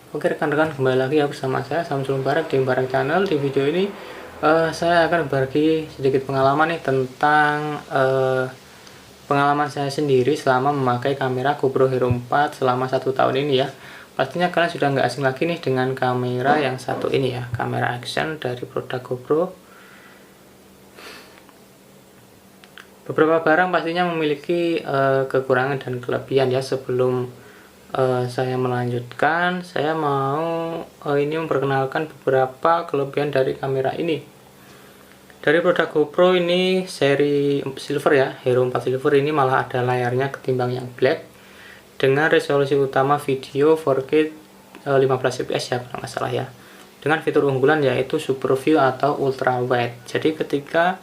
Oke rekan-rekan, kembali lagi ya bersama saya Samsul Barak di Barak Channel. Di video ini saya akan berbagi sedikit pengalaman nih tentang pengalaman saya sendiri selama memakai kamera GoPro Hero 4 selama 1 tahun ini ya. Pastinya kalian sudah nggak asing lagi nih dengan kamera yang satu ini ya, kamera action dari produk GoPro. Beberapa barang pastinya memiliki kekurangan dan kelebihan ya. Sebelum saya melanjutkan, saya mau ini memperkenalkan beberapa kelebihan dari kamera ini. Dari produk GoPro ini seri silver ya, Hero 4 silver ini malah ada layarnya ketimbang yang black, dengan resolusi utama video 4K 15 fps ya kalau nggak salah ya, dengan fitur unggulan yaitu super view atau ultra wide. Jadi ketika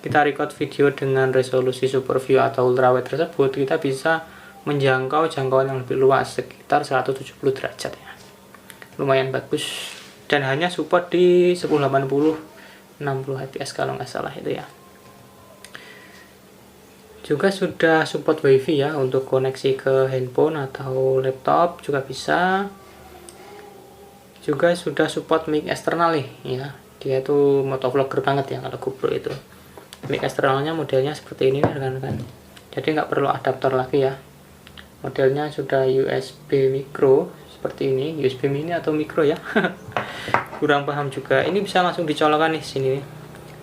kita record video dengan resolusi super view atau ultra wide tersebut, kita bisa menjangkau jangkauan yang lebih luas sekitar 170 derajat ya, lumayan bagus, dan hanya support di 1080 60 fps kalau nggak salah itu ya. Juga sudah support wifi ya untuk koneksi ke handphone atau laptop juga bisa. Juga sudah support mic eksternal nih ya, dia tuh motovlogger banget ya kalau GoPro itu. Mic eksternalnya modelnya seperti ini rekan-rekan, jadi nggak perlu adaptor lagi ya. Modelnya sudah USB micro seperti ini, USB mini atau micro ya. Kurang paham juga. Ini bisa langsung dicolokkan nih sini,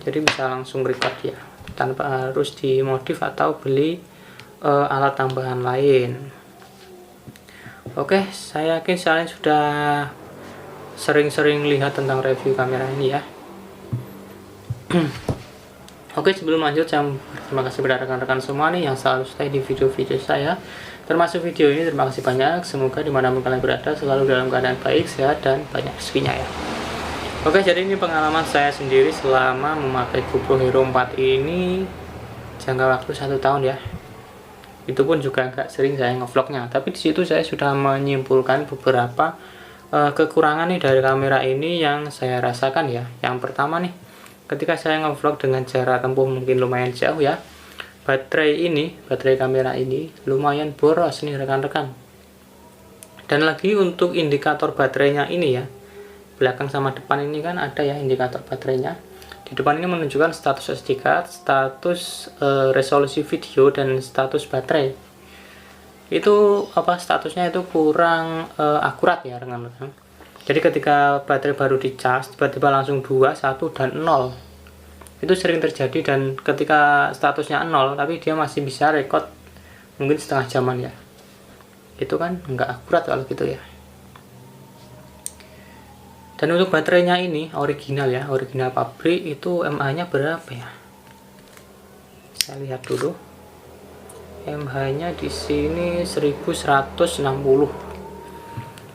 jadi bisa langsung record ya, tanpa harus dimodif atau beli alat tambahan lain. Oke, saya yakin kalian sudah sering-sering lihat tentang review kamera ini ya. Oke, sebelum lanjut saya terima kasih kepada rekan-rekan semua nih yang selalu stay di video-video saya, termasuk video ini. Terima kasih banyak. Semoga dimanapun kalian berada selalu dalam keadaan baik, sehat, dan banyak rezekinya ya. Oke, jadi ini pengalaman saya sendiri selama memakai GoPro Hero 4 ini jangka waktu 1 tahun ya. Itu pun juga agak sering saya ngevlognya, tapi di situ saya sudah menyimpulkan beberapa kekurangan nih dari kamera ini yang saya rasakan ya. Yang pertama nih, ketika saya ngevlog dengan jarak tempuh mungkin lumayan jauh ya, baterai kamera ini lumayan boros nih rekan-rekan. Dan lagi untuk indikator baterainya ini ya, belakang sama depan ini kan ada ya indikator baterainya. Di depan ini menunjukkan status SD card, status resolusi video, dan status baterai. Itu statusnya itu kurang akurat ya rekan-rekan. Jadi ketika baterai baru dicas tiba-tiba langsung 2, 1, dan 0. Itu sering terjadi, dan ketika statusnya 0 tapi dia masih bisa record mungkin setengah jaman ya. Itu kan nggak akurat kalau gitu ya. Dan untuk baterainya ini original ya, original pabrik, itu mAh nya berapa ya? Saya lihat dulu. mAh nya di sini 1160.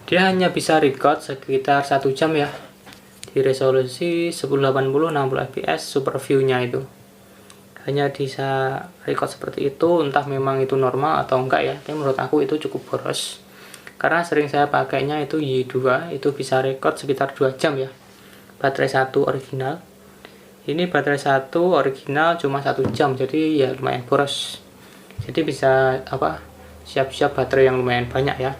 Dia hanya bisa record sekitar 1 jam ya, di resolusi 1080 60 fps super view nya itu. Hanya bisa record seperti itu, entah memang itu normal atau enggak ya. Tapi menurut aku itu cukup boros, karena sering saya pakainya itu Y2, itu bisa record sekitar 2 jam ya, baterai 1 original. Ini baterai 1 original cuma 1 jam, jadi ya lumayan boros. Jadi bisa siap-siap baterai yang lumayan banyak ya.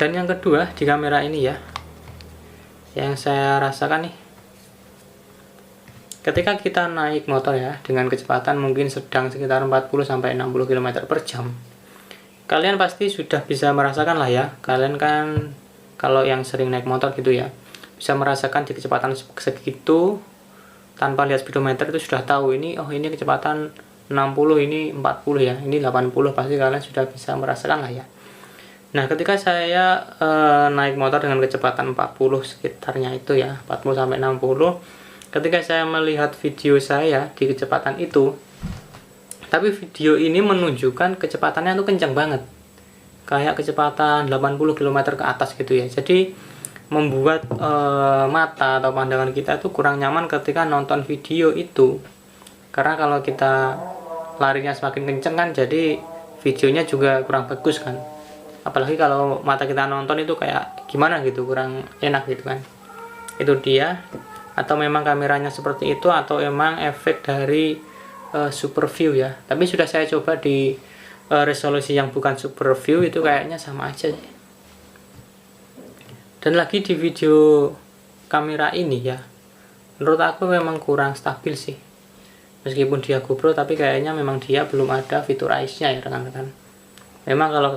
Dan yang kedua di kamera ini ya, yang saya rasakan nih, ketika kita naik motor ya dengan kecepatan mungkin sedang sekitar 40-60 km per jam, kalian pasti sudah bisa merasakan lah ya. Kalian kan kalau yang sering naik motor gitu ya, bisa merasakan di kecepatan segitu tanpa lihat speedometer itu sudah tahu ini, oh ini kecepatan 60, ini 40 ya, ini 80, pasti kalian sudah bisa merasakan lah ya. Nah ketika saya naik motor dengan kecepatan 40 sekitarnya itu ya, 40-60, ketika saya melihat video saya di kecepatan itu, tapi video ini menunjukkan kecepatannya tuh kencang banget, kayak kecepatan 80 km ke atas gitu ya. Jadi membuat mata atau pandangan kita tuh kurang nyaman ketika nonton video itu, karena kalau kita larinya semakin kencang kan, jadi videonya juga kurang bagus kan. Apalagi kalau mata kita nonton itu kayak gimana gitu, kurang enak gitu kan. Itu dia, atau memang kameranya seperti itu, atau emang efek dari super view ya. Tapi sudah saya coba di resolusi yang bukan super view, itu kayaknya sama aja sih. Dan lagi di video kamera ini ya, menurut aku memang kurang stabil sih. Meskipun dia GoPro, tapi kayaknya memang dia belum ada fitur ICE-nya ya rekan-rekan. Memang kalau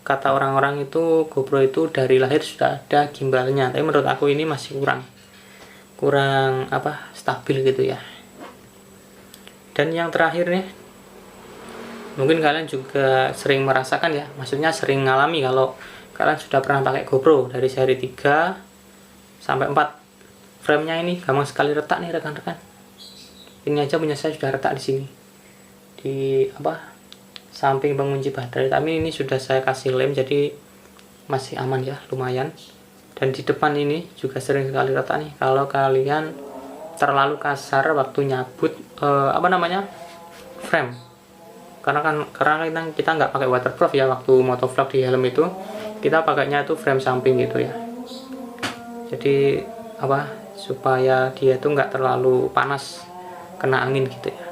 kata orang-orang itu GoPro itu dari lahir sudah ada gimbalnya, tapi menurut aku ini masih kurang stabil gitu ya. Dan yang terakhir nih, mungkin kalian juga sering merasakan ya, maksudnya sering ngalami kalau kalian sudah pernah pakai GoPro dari seri 3 sampai 4, framenya ini gampang sekali retak nih rekan-rekan. Ini aja punya saya sudah retak di sini, di samping pengunci baterai, tapi ini sudah saya kasih lem jadi masih aman ya, lumayan. Dan di depan ini juga sering sekali retak nih kalau kalian terlalu kasar waktu nyabut frame. Karena kita nggak pakai waterproof ya, waktu motovlog di helm itu kita pakainya itu frame samping gitu ya. Jadi supaya dia itu nggak terlalu panas kena angin gitu ya.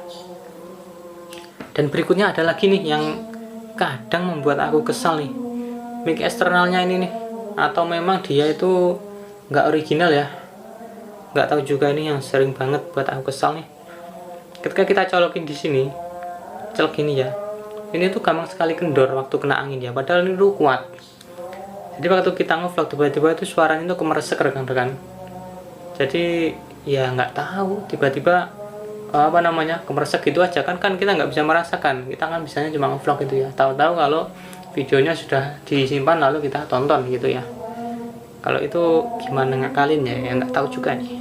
Dan berikutnya ada lagi nih yang kadang membuat aku kesal nih, mic eksternalnya ini nih, atau memang dia itu nggak original ya, nggak tahu juga. Ini yang sering banget buat aku kesal nih, ketika kita colokin di sini celok gini ya, ini tuh gampang sekali kendor waktu kena angin ya, padahal ini tuh kuat. Jadi waktu kita ngevlog tiba-tiba itu suaranya tuh kemeresek rekan-rekan. Jadi ya nggak tahu, tiba-tiba kemeresek gitu aja kan kita nggak bisa merasakan, kita kan bisanya cuma ngevlog itu ya, tahu-tahu kalau videonya sudah disimpan lalu kita tonton gitu ya. Kalau itu gimana ngakalin ya nggak tahu juga nih.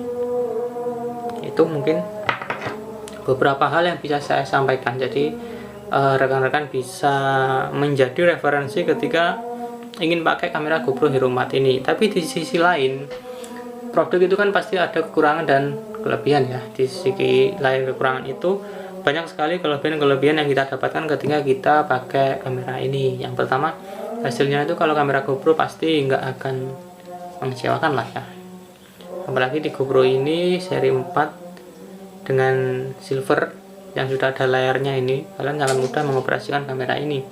Itu mungkin beberapa hal yang bisa saya sampaikan, jadi rekan-rekan bisa menjadi referensi ketika ingin pakai kamera GoPro Hero 4 ini. Tapi di sisi lain, produk itu kan pasti ada kekurangan dan kelebihan ya. Di sisi lain kekurangan itu banyak sekali kelebihan yang kita dapatkan ketika kita pakai kamera ini. Yang pertama, hasilnya itu kalau kamera GoPro pasti nggak akan mengecewakan lah ya. Apalagi di GoPro ini seri 4 dengan silver yang sudah ada layarnya ini, kalian sangat mudah mengoperasikan kamera ini.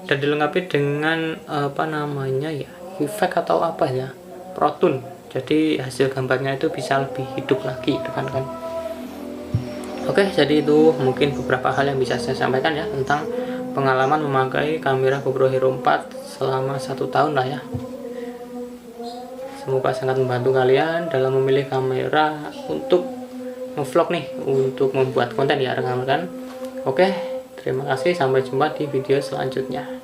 Dan dilengkapi dengan efek atau Pro Tune. Jadi hasil gambarnya itu bisa lebih hidup lagi rekan-rekan. Oke, jadi itu mungkin beberapa hal yang bisa saya sampaikan ya tentang pengalaman memakai kamera GoPro Hero 4 selama 1 tahun lah ya. Semoga sangat membantu kalian dalam memilih kamera untuk ngevlog nih, untuk membuat konten ya rekan-rekan. Oke, terima kasih, sampai jumpa di video selanjutnya.